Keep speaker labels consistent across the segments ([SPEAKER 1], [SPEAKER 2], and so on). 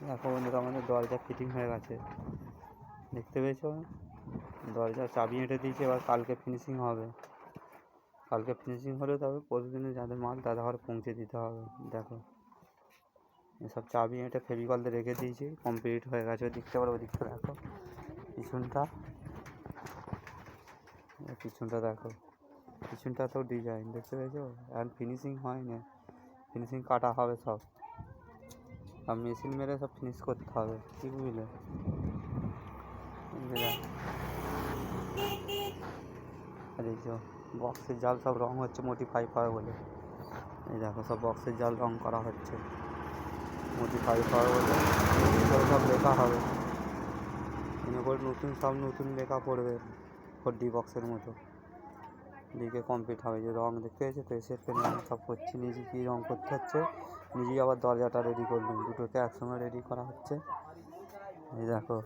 [SPEAKER 1] দেখো বন্ধুরা, আমাদের দরজা ফিটিং হয়ে গেছে, দেখতে পেয়েছো? দরজার চাবি এঁটে দিয়েছে, এবার কালকে ফিনিশিং হবে। কালকে ফিনিশিং হলে তবে পরশুদিনে যাদের মাল তাদের ঘরে পৌঁছে দিতে হবে। দেখো এসব চাবি এঁটে ফেভিকল দিয়ে রেখে দিয়েছি, কমপ্লিট হয়ে গেছে। দেখতে পারো ওদিকটা, দেখো পিছনটা দেখো, পিছনটা তো ডিজাইন দেখতে পেয়েছো। এখন ফিনিশিং হয়নি, ফিনিশিং কাটা হবে সব, আর মেশিন মেরে সব ফিনিশ করতে হবে, কি বুঝলে? দেখছো বক্সের জাল সব রং হচ্ছে, মোটিফাই হবে বলে। এই দেখো সব বক্সের জাল রং করা হচ্ছে, মোটিফাই হবে বলে সব লেখা হবে। মনে করে নতুন লেখা পড়বে, 4D বক্সের মতো। দিকে কমপ্লিট হবে, যে রং দেখতে পেয়েছে তো, এসে রং সব করছি, নিজে কী রং করতে হচ্ছে, নিজেই আবার দরজাটা রেডি করলাম, দুটোকে একসঙ্গে রেডি করা হচ্ছে। এই দেখো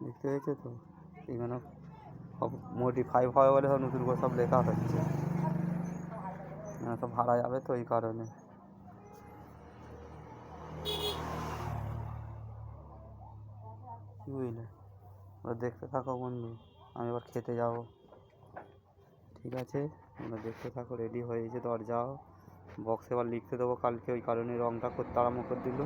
[SPEAKER 1] দেখতে পেয়েছো তো, এখানে সব মোটিফাই হবে বলে সব নতুন করে সব লেখা হচ্ছে, তো ভাড়া যাবে তো এই কারণে। কি বুঝলে? ওরা দেখতে থাকো বন্ধু, আমি এবার খেতে যাব, ঠিক আছে? তোমরা দেখতে থাকো, রেডি হয়ে গেছে দরজাও, বক্স এবার লিখতে দেবো কালকে, ওই কারণে রংটা করতে আরম্ভ করে দিল।